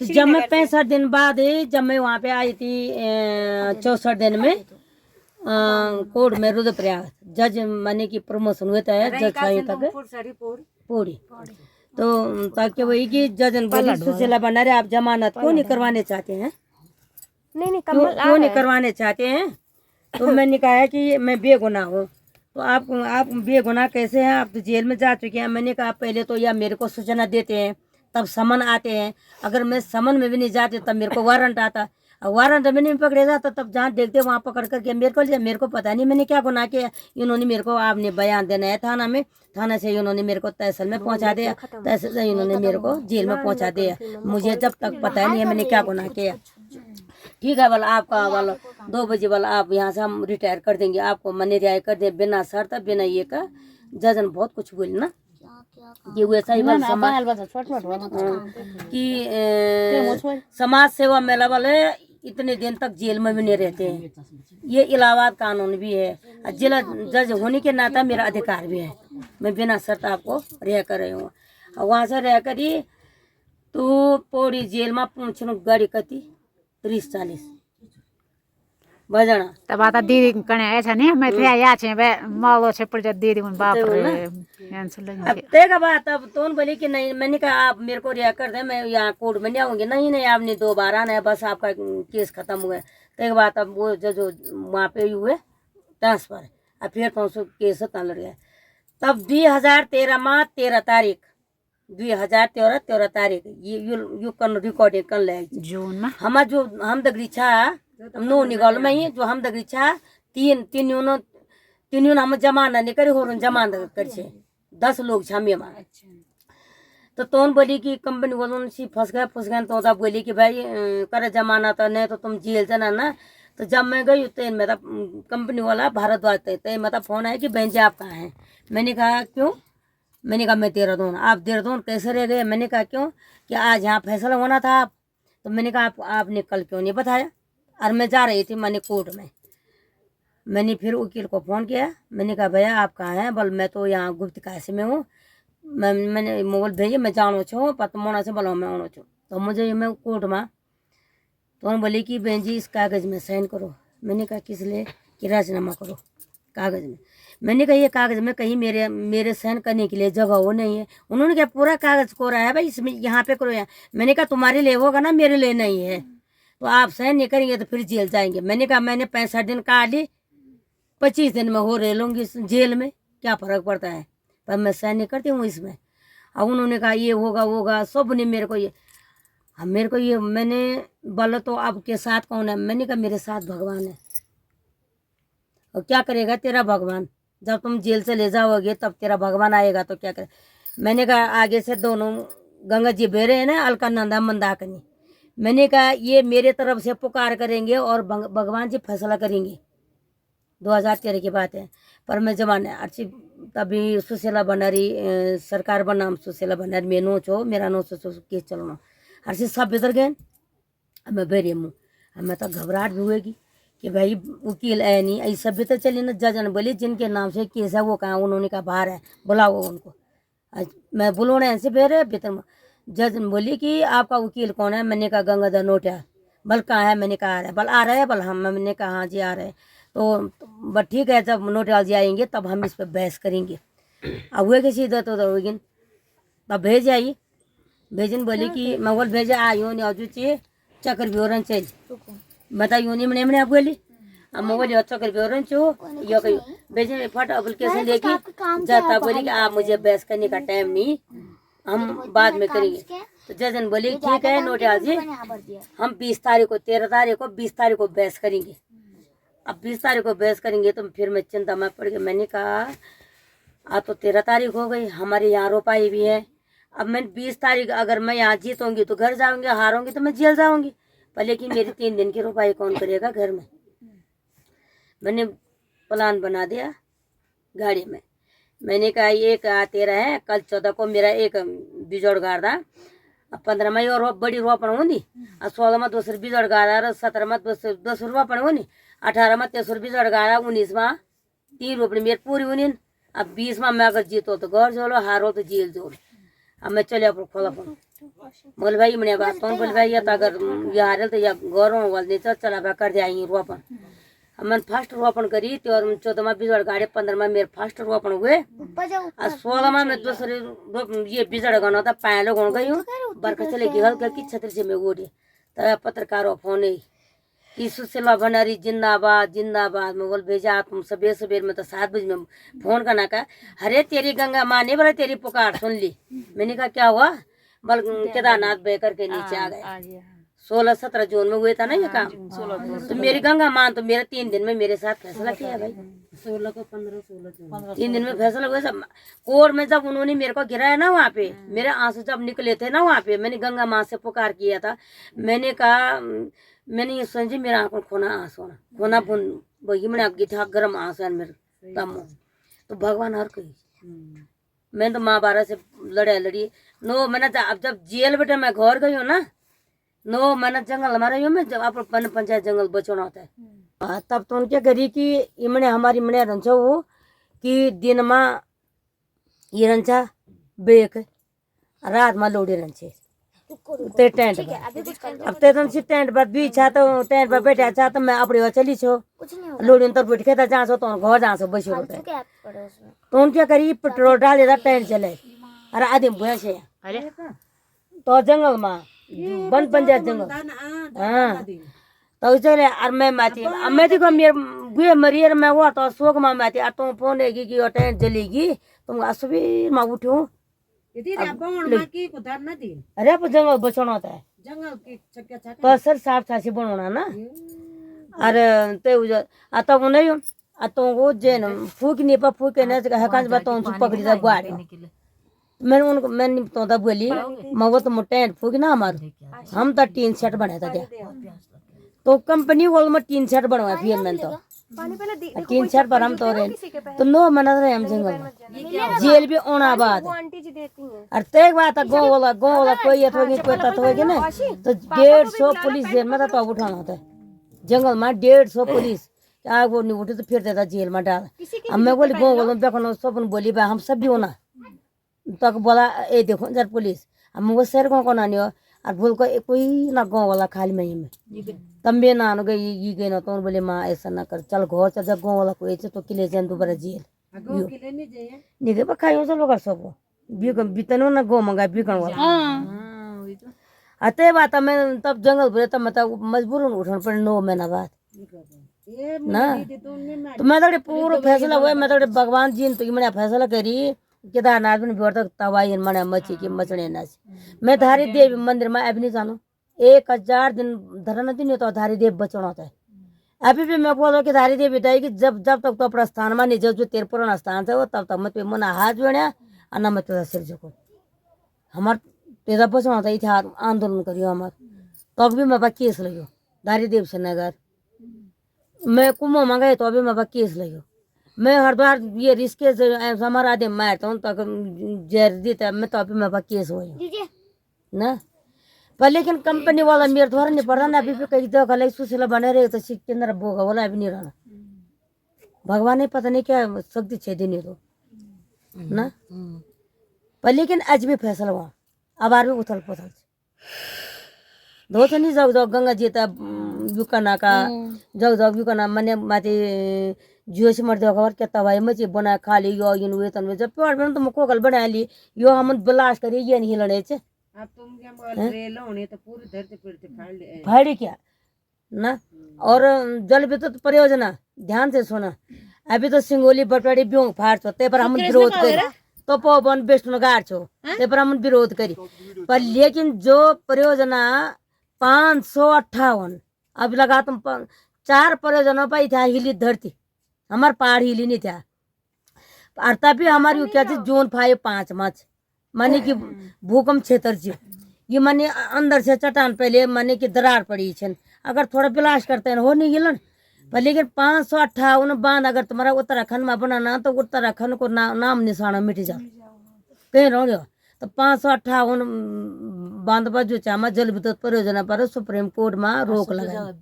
तो जब मैं 65 दिन बाद जब मैं वहाँ पे आई थी 64 दिन में कोर्ट में रुद्रप्रयाग जज माने की प्रमोशन हुआ था जज साई तक पूरी तो ताकि वही की जज बोली सुशीला भंडारी आप जमानत क्यों नहीं करवाने चाहते हैं? नहीं क्यों नहीं करवाने चाहते हैं? तो मैंने कहा कि मैं बेगुनाह हूँ। तो आप बेगुनाह कैसे हैं? आप तो जेल में जा चुके हैं। मैंने कहा पहले तो या मेरे को सूचना देते हैं तब समन आते हैं, अगर मैं समन में भी नहीं जाते तब मेरे को वारंट आता, वारंट में नहीं पकड़े जाता तब जहाँ देखते वहाँ पकड़ करके मेरे को पता नहीं मैंने क्या गुनाह किया। इन्होंने मेरे को आपने बयान देना है थाना में, थाना से इन्होंने मेरे को तहसील में पहुँचा दिया, तहसील से इन्होंने मेरे को जेल में पहुँचा दिया। मुझे जब तक पता नहीं है मैंने क्या गुनाह किया। ठीक है बोला आपका बोला 2 बजे बोला आप यहाँ से हम रिटायर कर देंगे, आपको मनी रिहाई कर दे बिना शर्त बिना ये का। जज ने बहुत कुछ बोली ना कि वैसा ही कि समाज सेवा मेला वाले इतने दिन तक जेल में भी नहीं रहते हैं, ये इलाहाबाद कानून भी है। जिला जज होने के नाता मेरा अधिकार भी है, मैं बिना शर्त आपको रिहा कर रही हूँ। और वहाँ से रह कर ही तो पौड़ी जेल में पूछ गाड़ी कती 30-40 बजना तब आता दीदी कने ऐसा नहीं मैं थे या छे बे मालो छे पर दीदी उन बाप रे अब देखा बात। तब तो बोली कि नहीं, मैंने कहा आप मेरे को रिहा कर दे, मैं यहाँ कोर्ट में नहीं आऊंगी। नहीं आपने 2 बार आना है, बस आपका केस खत्म हुआ है। तो बात अब वो जो वहाँ पे हुए ट्रांसफर, अब फिर तो उसको केस तन लड़ गया। तब 2013 में 13 तारीख 2013 तारीख यू कन रिकॉर्डिंग कर ले जून में हम जो हम दगड़ी छा नो निकाल में ही जो हम दगड़ी छा तीन हम जमाना नहीं करे हो जमाना कर छे 10 लोग छा में तो तोन बोली कि कंपनी वालों से फंस गए तो बोली कि भाई करे जमाना तो नहीं तो तुम जेल जाना ना। तो जब मैं गई तो मेरा कंपनी वाला भारद्वाज थे मतलब फोन आया कि बहन जी आप कहाँ हैं? मैंने कहा क्यों? मैंने कहा मैं देहरादून। आप देहरादून कैसे रह गए? मैंने कहा क्यों कि आज यहाँ फैसला होना था आप। तो मैंने कहा आपने कल क्यों नहीं बताया? और मैं जा रही थी मैंने कोर्ट में। मैंने फिर वकील को फ़ोन किया, मैंने कहा भैया आप कहाँ हैं? बोल मैं तो यहाँ गुप्त काशी में हूँ, मैंने मोबाइल भेजिए मैं जानो छो पत मोना से बोलो मैं आनो छो। तो मुझे मैं कोर्ट में तो उन्होंने बोली कि बहन जी इस कागज़ में साइन करो। मैंने कहा किस लिए? कि राजीनामा करो कागज़ में। मैंने कहा ये कागज़ में कहीं मेरे साइन करने के लिए जगह वो नहीं है। उन्होंने क्या पूरा कागज़ कोरा है भाई इसमें यहाँ पे करो यहाँ। मैंने कहा तुम्हारे लिए होगा ना, मेरे लिए नहीं है। तो आप साइन नहीं करेंगे तो फिर जेल जाएंगे। मैंने कहा मैंने 65 दिन काट ली, 25 दिन में हो रह लूँगी जेल में, क्या फ़र्क पड़ता है, पर मैं साइन नहीं करती हूँ इसमें। अब उन्होंने कहा ये होगा सब ने मेरे को ये मैंने बोला तो आपके साथ कौन है? मैंने कहा मेरे साथ भगवान है। और क्या करेगा तेरा भगवान? जब तुम जेल से ले जाओगे तब तेरा भगवान आएगा तो क्या करे? मैंने कहा आगे से दोनों गंगा जी बह रहे हैं ना अलकानंदा मंदाकिनी। मैंने कहा ये मेरे तरफ से पुकार करेंगे और भगवान जी फैसला करेंगे। 2013 की बात है। पर मैं जमाने अर्ची तभी सुशीला भंडारी सरकार बनाम सुशीला भंडारी में नो छो मेरा नो सो केस चलना अर्ची सब बितर गए। मैं बेरे मुँह मैं तो घबराहट भी हुएगी कि भाई वकील है नहीं ऐसा भी तो चली ना। जज ने बोली जिनके नाम से केस है वो कहाँ? उन्होंने कहा बाहर है, बुलाओ उनको। मैं बुलाने ऐसे बेरे भीतर। जज ने बोली कि आपका वकील कौन है? मैंने कहा गंगाधर नोटिया। बल कहाँ है? मैंने कहा आ रहा है। बल आ रहा है? बल हम मैंने कहा हाँ जी आ रहे हैं। तो बस ठीक है जब नोटिया जी आएंगे तब हम इस पर बहस करेंगे। अब हुए किसी दो तो होगी तब भेज आई। भेजन बोली कि मैं बोल भेजा आयो नहीं आजू चाहिए चक्कर भी चल बता यूनी मैंने आप बोली मोबाइल चक्कर भी छो यो भेजन फट एप्लीकेशन लेके जाता बोली कि आप मुझे बहस करने का टाइम नहीं, हम बाद में करेंगे। तो जजन बोली ठीक है नोटिया जी हम 20 तारीख को 13 तारीख को 20 तारीख को बहस करेंगे। अब 20 तारीख को बहस करेंगे तो फिर मैं चिंता में पड़ गई। मैंने कहा आज तो 13 तारीख हो गई, हमारे यहाँ रोपाई भी है। अब मैं 20 तारीख अगर मैं यहाँ जीतूंगी तो घर जाऊंगी, हारूंगी तो मैं जेल जाऊंगी। पर लेकिन मेरी 3 दिन की रुपये कौन करेगा घर में? मैंने प्लान बना दिया गाड़ी में। मैंने कहा एक 13 है, कल 14 को मेरा एक बिजोड़ गाड़ था। अब 15 में और बड़ी रोपण होनी, और 16 में दूसरी बिजोड़ गाड़ा, 17 में 10 रोपण होनी, 18 में 23 बिजोड़ गाड़ा, 19 में 3 रोपणी मेरी पूरी होनी। अब 20 में मैं अगर जीतो तो घर जोड़ो, हारो तो जेल जोड़ो। अब मैं चले खोला फोन बोल भाई मैंने बात तो बोल भाई या तो अगर यार तो या गौरव वाल नहीं तो चला बा कर दे आई रोपण हमन फर्स्ट रोपण करी तो और 14 में बिजड़ गाड़े 15 में मेरे फर्स्ट रोपण हुए और 16 में मैं दूसरे ये बिजड़ गनो था पायलो गण गई बरखा चले की हल्का की छतरी से मैं ओढ़ी तब पत्रकारों फोन यीशु सेवा भंडारी जिंदाबाद जिंदाबाद। मैं बोल भेजा तुम सबेर सबेर में तो 7 बजे में फोन करना का अरे तेरी गंगा माँ ने बोला तेरी पुकार सुन ली। मैंने कहा क्या हुआ बल केदारनाथ बह करके नीचे आ गए 16-17 जून में हुए था ना ये काम। तो मेरी गंगा माँ तो मेरा 3 दिन में मेरे साथ फैसला किया भाई 16 को 15-16 3 दिन में फैसला हुआ सब कोर्ट में। जब उन्होंने मेरे को गिराया ना वहाँ पे मेरे आंसू जब निकले थे ना वहाँ पे मैंने गंगा माँ से पुकार किया था। मैंने कहा मैंने ये समझी मेरा आंखों खोना आंसू खोना बुन वही मैंने गिठा गर्म आंसू मेरे तम तो भगवान हर कोई मैं तो माँ बारह से लड़ी नो मैंने अब जब जेल बेटे मैं घर गई हूँ ना नो मैंने जंगल हमारा यूँ में जब आप पंचायत जंगल बचाना होता है तब तो उनके करी कि इमने हमारी मने रंचो वो कि दिन में ये रंचा बेक रात में लोड़ी रंचे ते टेंट अब ते तुम टेंट पर भी छा तो टेंट पर बैठा छा तो मैं अपने चली छो लोड़ी तो बैठ के जहाँ सो तो घर जहाँ सो बस होता है तो उनके करी पेट्रोल डाले था टेंट चले अरे आदमी भूया से तो जंगल में बन पंचायत जंगल हाँ तो चले और मैं माती मैं देखो मेरे मरियर मैं हुआ तो शोक में माती और तुम फोन देगी कि टेंट जलेगी तुम असुबीर में उठो अरे आप जंगल बचाना होता है तो सर साफ सासी बनाना ना अरे ते तब नहीं तो वो जेन फूक नहीं पा फूक ने हकाज बताऊं तू पकड़ी जा गाड़ी मैंने उनको मैंने तो तब बोली मैं वो तो टेंट फूक ना हमारे हम तो टीन सेट बनाया था क्या तो कंपनी वालों में टीन सेट बनवाया फिर मैंने तो टीन सेट पर हम तो रहे तो नो मना रहे हम जंगल जेल भी ओना बाद और ते बात गाँव वाला कोई कोई तत्व होगी ना तो 150 पुलिस जेल में तो उठाना होता है जंगल में 150 पुलिस आग वो नहीं उठे तो फिर देता जेल में डाल। अब मैं बोली गाँव वालों देखो सब बोली भाई हम सब भी होना तक बोला ए देखो जर पुलिस हम वो शहर गाँव को नानी हो और भूल को कोई ना गाँव वाला खाली में तब मैं ना गई ये गई ना तो बोले माँ ऐसा ना कर चल घर चल जब गाँव वाला कोई तो किले जान दोबारा जेल नहीं गए खाई चलो कर सबको बीतनो ना गो मंगा बीकन वाला अतः बात मैं तब जंगल भरे तब मतलब मजबूर उठन पड़े 9 महीना बाद ना तो मैं तो पूरा फैसला हुआ मैं तो भगवान जी ने तो मैंने फैसला करी केदारनाथ में भी तक तवाई मना मची की मचने ना मैं धारी देवी मंदिर में अभी नहीं जानो 1000 दिन धरना दिन तो धारी देव बचना होता है। अभी भी मैं बोल कि धारी देवी बताई कि जब तक तो अपना स्थान में नहीं जो तेरे पुराना स्थान है वो तब तक मत मना हाथ जोड़े और मत सिर झुको हमार तेरा बचना होता है आंदोलन करियो हमार तब भी मैं केस लियो धारी देव से नगर मैं कुमो मंगाई तो अभी मैं केस लियो मैं हरिद्वार ये रिस्के से हमारा आदमी मारता हूँ तक जहर देता मैं तो अभी मैं केस हो ना पर लेकिन कंपनी वाला मेरे द्वारा नहीं पड़ा ना अभी भी कहीं तो गले सुशीला बने रहे तो सीख के अंदर बोगा वाला अभी नहीं रहना भगवान ने पता नहीं क्या शक्ति छे दिन तो ना पर लेकिन आज भी फैसला हुआ अब आर भी उथल पुथल दो नहीं जाओ जाओ गंगा जी तब युकना का जाओ जाओ युकना मने माती जियो से मर खबर क्या तबाही मची बना खाली यो इन वेतन में जब प्योर बन तो मुको कल बना ली यो हम बलाश करिए ये नहीं लड़े छे अब तुम क्या बोल रहे लोने तो पूरी धरती पे फाड़ी क्या ना और जल विद्युत परियोजना ध्यान से सुना अभी तो सिंगोली बटवाड़ी ब्यों फाड़ छो ते पर हम विरोध करी तो पवन बेस्ट गाड़ छो ते पर हम विरोध करी पर लेकिन जो परियोजना 558 अब लगा तुम 4 परियोजनाओं पर था हिली धरती हमारे पहाड़ हिली नहीं था और तभी हमारी क्या थी जोन 5 मार्च माने कि भूकंप क्षेत्र जी ये माने अंदर से चट्टान पहले माने कि दरार पड़ी छन अगर थोड़ा बिलाश करते हैं हो नहीं गिलन पर लेकिन 558 बांध अगर तुम्हारा उत्तराखंड में बनाना तो उत्तराखंड को नाम निशाना मिट जाओ कहीं रहो गया तो 558 बांध पर जो चामा जल विद्युत परियोजना पर सुप्रीम कोर्ट में रोक लगा।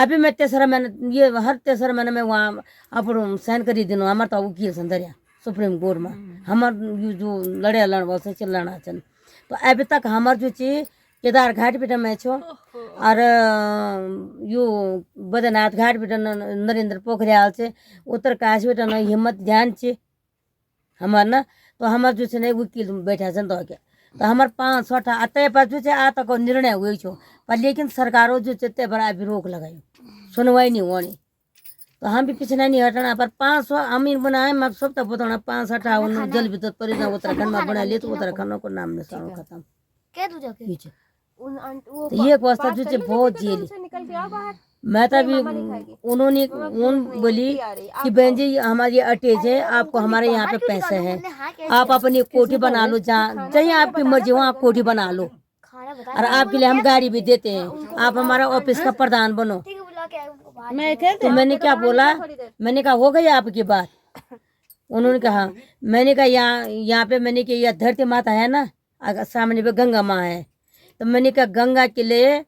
अभी मैं तेसरा मैंने ये हर तेसरा मैंने मैं वहाँ अपन साइन करी दिन हमारे तो वकील संदरिया सुप्रीम कोर्ट में हमार जो लड़े लड़वा से चिल्लाना चन तो अभी तक हमार जो ची केदार घाट बेटा मैं छो और यू बद्रीनाथ घाट बेटा नरेंद्र पोखरियाल से उत्तरकाशी बेटा न हिम्मत ध्यान छे हमार ना तो हमार जो छे वकील बैठा छन तो हमार 5-6 आते पास जो छे आ तक निर्णय हुई छो पर लेकिन सरकारों जो छे ते पर अभी रोक लगाई सुनवाई नहीं होनी तो हम भी पीछे नहीं हटना पर 500 हम इन बनाए मैं सब तक बताना 558 जल विद्युत परियोजना उत्तराखंड में बना लिए तो उत्तराखंड को नाम निशान खत्म तो ये अवस्था जो है बहुत झेली मैं तभी उन्होंने बोली कि बहन जी हमारी अटैच है आपको हमारे यहाँ पे पैसे हैं आप अपनी कोठी बना लो जहाँ जहीं आपकी मर्जी वहाँ कोठी बना लो और आपके लिए हम गाड़ी भी देते हैं आप हमारा ऑफिस का प्रधान बनो तो मैंने क्या बोला मैंने कहा हो गई आपकी बात उन्होंने कहा मैंने कहा यहाँ पे मैंने कहा यह धरती माता है ना सामने पे गंगा माँ है तो मैंने कहा गंगा के लिए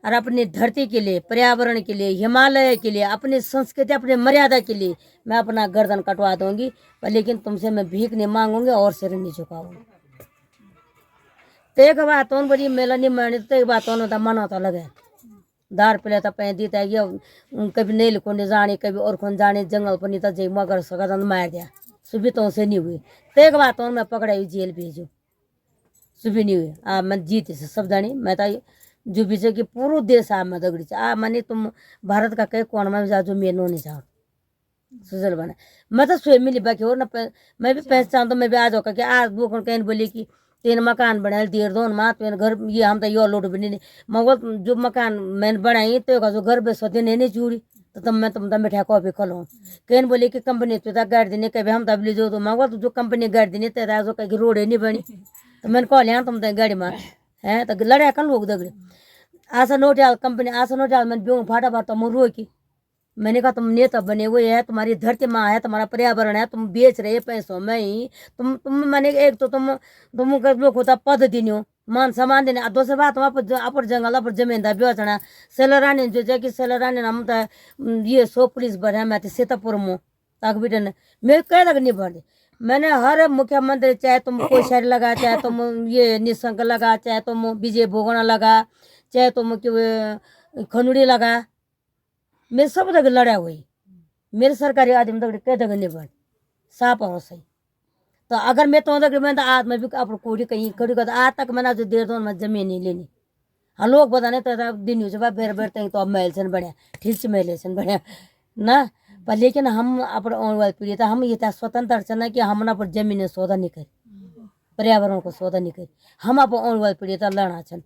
और अपनी धरती के लिए पर्यावरण के लिए हिमालय के लिए अपनी संस्कृति अपनी मर्यादा के लिए मैं अपना गर्दन कटवा दूंगी पर लेकिन तुमसे मैं भीख नहीं मांगूंगी और सिर नहीं झुकाऊंगी तो एक बात बड़ी मेला नहीं मानी तो एक बात मना तो लगे दार पहले तो पैं दीता ये कभी नील को नहीं जाने कभी और कौन जाने जंगल पर नहीं तो जय मगर सका मार दिया सुबह तो से नहीं हुई तो एक बात मैं पकड़ाई जेल भेजू सुबह नहीं हुई मैं जीती से सब जानी मैं तो जो भी कि पूरा देश मैं दगड़ी माने तुम भारत का कई कोण में जा जो मेनो नहीं जाओ सुजल बना मैं तो स्वयं मिली बाकी और ना मैं भी पहचान तो मैं भी आ जाऊँ कि आज वो कहीं बोली कि 3 मकान बनाए 1.5 माँ तो घर ये हम तो यो लोट भी नहीं मगर जो मकान मैंने बनाई तो जो घर बेसोते नहीं चूड़ी तो तुम मैं तुम बैठा कॉपी खलो कहीं बोली कि कंपनी तो गाड़ी देने कभी हम तब लीजो तो मगर जो कंपनी गाड़ी देने तो जो कहीं रोड नहीं बनी तो मैंने कॉल यहाँ तुम गाड़ी में है तो लड़ाया कर लोग दगड़े आशा नोटियाल कंपनी आशा नोटियाल मैंने ब्यों फाटा फाटा मुँह रो की मैंने कहा तुम नेता बने हुए है तुम्हारी धरती माँ है तुम्हारा पर्यावरण है तुम बेच रहे पैसों में ही तुम मैंने एक तो तुम लोग होता पद देनी हो मान सम्मान देने और दूसरी बात अपर जंगल अपर जमीन था बेचना सेलरानी जो है कि सेलरानी हम तो ये 100 पुलिस बढ़े मैं सीतापुर में तक बेटे ने मेरे कह तक नहीं बढ़ मैंने हर मुख्यमंत्री चाहे तुम कोई शहर लगा चाहे तुम ये निशंक लगा चाहे तुम विजय भोगना लगा चाहे तुम खनुड़ी लगा मेरे सब तक लड़ा हुई मेरे सरकारी आदमी तक कह तक नहीं बढ़ साफ और सही तो अगर मैं तो मैं तो आज मैं भी आप कोड़ी कहीं खड़ी कर आज तक मैंने जो 1.5 में जमीन नहीं लेनी हाँ लोग बताने तो दिन हो बेर बेर तक तो अब महल से बढ़िया ठीक से महल से बढ़िया ना पर लेकिन हम अपने आने वाली पीढ़ी था हम ये स्वतंत्र छे ना कि हम ना पर जमीन सौदा नहीं करी पर्यावरण को सौदा नहीं करी हम आप आने वाली पीढ़ी लड़ा छन